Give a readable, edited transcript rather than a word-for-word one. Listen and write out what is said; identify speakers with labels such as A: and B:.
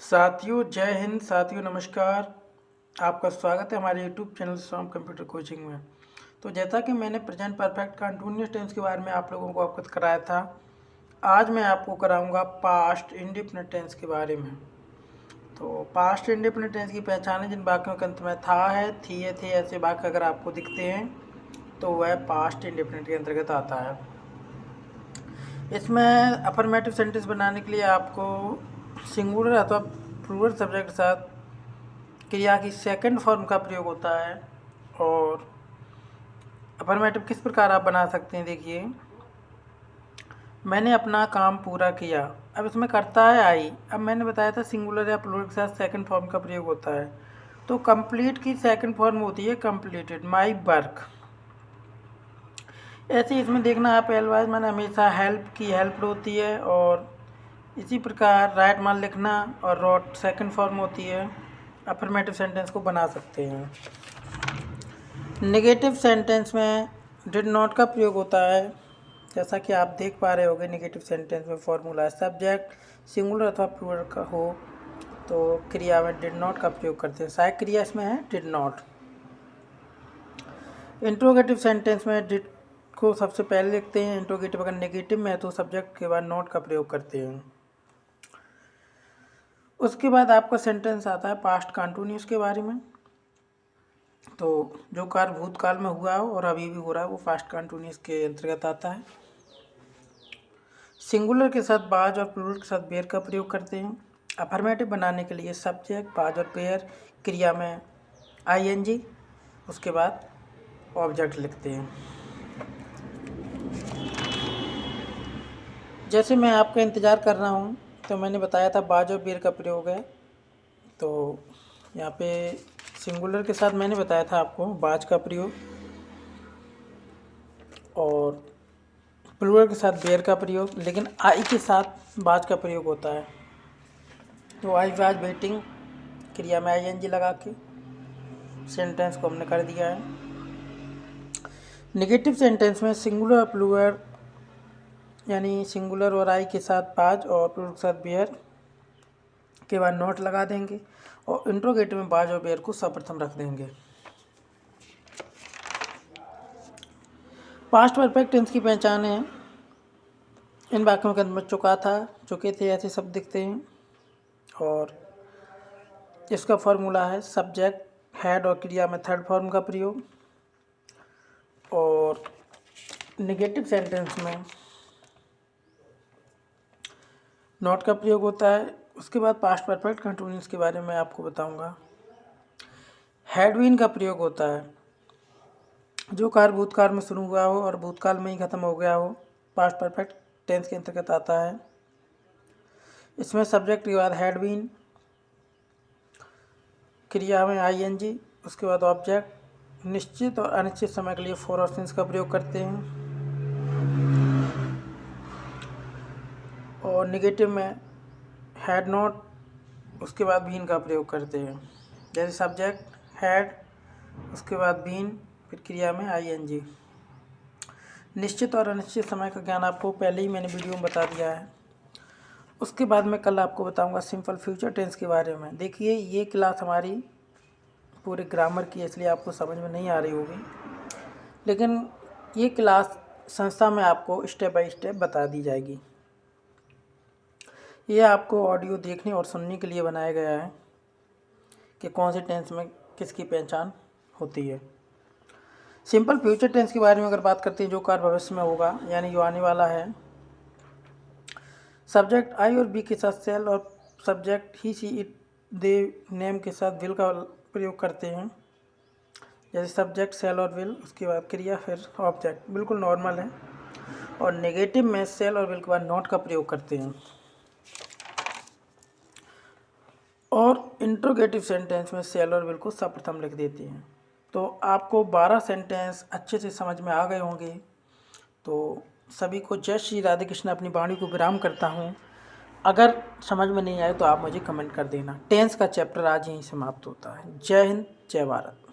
A: साथियों जय हिंद। साथियों नमस्कार। आपका स्वागत है हमारे यूट्यूब चैनल स्वाम कंप्यूटर कोचिंग में। तो जैसा कि मैंने प्रेजेंट परफेक्ट कंटिन्यूअस टेंस के बारे में आप लोगों को अवगत कराया था, आज मैं आपको कराऊंगा पास्ट इंडेफिनिट टेंस के बारे में। तो पास्ट इंडेफिनिट टेंस की पहचान है जिन वाक्यों के अंत में था है, थी है, थे ऐसे वाक्य अगर आपको दिखते हैं तो वह पास्ट इंडेफिनिट के अंतर्गत आता है। इसमें अफर्मेटिव सेंटेंस बनाने के लिए आपको सिंगुलर अथवा प्लूरल सब्जेक्ट के साथ क्रिया की सेकंड फॉर्म का प्रयोग होता है। और अफर्मेटिव किस प्रकार आप बना सकते हैं, देखिए, मैंने अपना काम पूरा किया। अब इसमें करता है आई। अब मैंने बताया था सिंगुलर या प्लूरल के साथ सेकंड फॉर्म का प्रयोग होता है। तो कंप्लीट की सेकंड फॉर्म होती है कंप्लीटेड, माई वर्क। ऐसे इसमें देखना आप एलवाइज मैंने हमेशा हेल्प की हेल्प्ड होती है, और इसी प्रकार राइट मान लिखना और रोट सेकंड फॉर्म होती है। अफर्मेटिव सेंटेंस को बना सकते हैं। नेगेटिव सेंटेंस में डिड नॉट का प्रयोग होता है। जैसा कि आप देख पा रहे होंगे, नेगेटिव सेंटेंस में फॉर्मूला है सब्जेक्ट सिंगुलर अथवा प्लूरल का हो तो क्रिया में डिड नॉट का प्रयोग करते हैं। सहायक क्रिया इसमें है डिड नॉट। इंट्रोगेटिव सेंटेंस में डिड को सबसे पहले लिखते हैं। इंट्रोगेटिव अगर नेगेटिव में है तो सब्जेक्ट के बाद नॉट का प्रयोग करते हैं। उसके बाद आपका सेंटेंस आता है पास्ट कंटिन्यूअस के बारे में। तो जो कार्य भूतकाल में हुआ हो और अभी भी हो रहा है वो पास्ट कंटिन्यूअस के अंतर्गत आता है। सिंगुलर के साथ बाज और प्लूरल के साथ बेयर का प्रयोग करते हैं। अफर्मेटिव बनाने के लिए सब्जेक्ट बाज और बेयर, क्रिया में आईएनजी, उसके बाद ऑब्जेक्ट लिखते हैं। जैसे मैं आपका इंतज़ार कर रहा हूँ, तो मैंने बताया था बाज और बेयर का प्रयोग है। तो यहाँ पे सिंगुलर के साथ मैंने बताया था आपको बाज का प्रयोग, और प्लूरल के साथ बेयर का प्रयोग, लेकिन आई के साथ बाज का प्रयोग होता है। तो आई वाज वेटिंग, क्रिया में आईएनजी लगा के सेंटेंस को हमने कर दिया है। नेगेटिव सेंटेंस में सिंगुलर और प्लूरल, यानी सिंगुलर और आई के साथ बाज और प्लूरल के साथ बेयर के बाद नोट लगा देंगे, और इंट्रोगेटिव में बाज और बेयर को सर्वप्रथम रख देंगे। पास्ट परफेक्ट टेंस की पहचान है इन वाक्यों के अंदर में चुका था, चुके थे ऐसे शब्द दिखते हैं, और इसका फॉर्मूला है सब्जेक्ट हैड और क्रिया में थर्ड फॉर्म का प्रयोग। और नेगेटिव सेंटेंस में नॉट का प्रयोग होता है। उसके बाद पास्ट परफेक्ट कंटिन्यूअस के बारे में आपको बताऊंगा। हैड बीन का प्रयोग होता है जो कार्य भूतकाल में शुरू हुआ हो और भूतकाल में ही खत्म हो गया हो, पास्ट परफेक्ट टेंस के अंतर्गत आता है। इसमें सब्जेक्ट के बाद हैड बीन, क्रिया में आईएनजी, उसके बाद ऑब्जेक्ट, निश्चित और अनिश्चित समय के लिए फॉर और सिंस का प्रयोग करते हैं। और नेगेटिव में हैड नॉट, उसके बाद बीन का प्रयोग करते हैं। जैसे सब्जेक्ट हैड, उसके बाद बीन, फिर क्रिया में आईएनजी। निश्चित और अनिश्चित समय का ज्ञान आपको पहले ही मैंने वीडियो में बता दिया है। उसके बाद मैं कल आपको बताऊंगा सिंपल फ्यूचर टेंस के बारे में। देखिए, ये क्लास हमारी पूरे ग्रामर की, इसलिए आपको समझ में नहीं आ रही होगी, लेकिन ये क्लास संस्था में आपको स्टेप बाय स्टेप बता दी जाएगी। ये आपको ऑडियो देखने और सुनने के लिए बनाया गया है कि कौन से टेंस में किसकी पहचान होती है। सिंपल फ्यूचर टेंस के बारे में अगर बात करते हैं, जो कार्य भविष्य में होगा, यानी जो आने वाला है, सब्जेक्ट आई और बी के साथ सेल और subject he see it they name के साथ विल का प्रयोग करते हैं। जैसे सब्जेक्ट सेल और विल, उसके बाद क्रिया, फिर ऑब्जेक्ट, बिल्कुल नॉर्मल है। और नेगेटिव में सेल और विल के बाद नॉट का प्रयोग करते हैं। और इंट्रोगेटिव सेंटेंस में सेल और विल को सर्वप्रथम लिख देते हैं। तो आपको 12 सेंटेंस अच्छे से समझ में आ गए होंगे। तो सभी को जय श्री राधे कृष्ण, अपनी वाणी को विराम करता हूँ। अगर समझ में नहीं आए तो आप मुझे कमेंट कर देना। टेंस का चैप्टर आज यहीं समाप्त होता है। जय हिंद, जय भारत।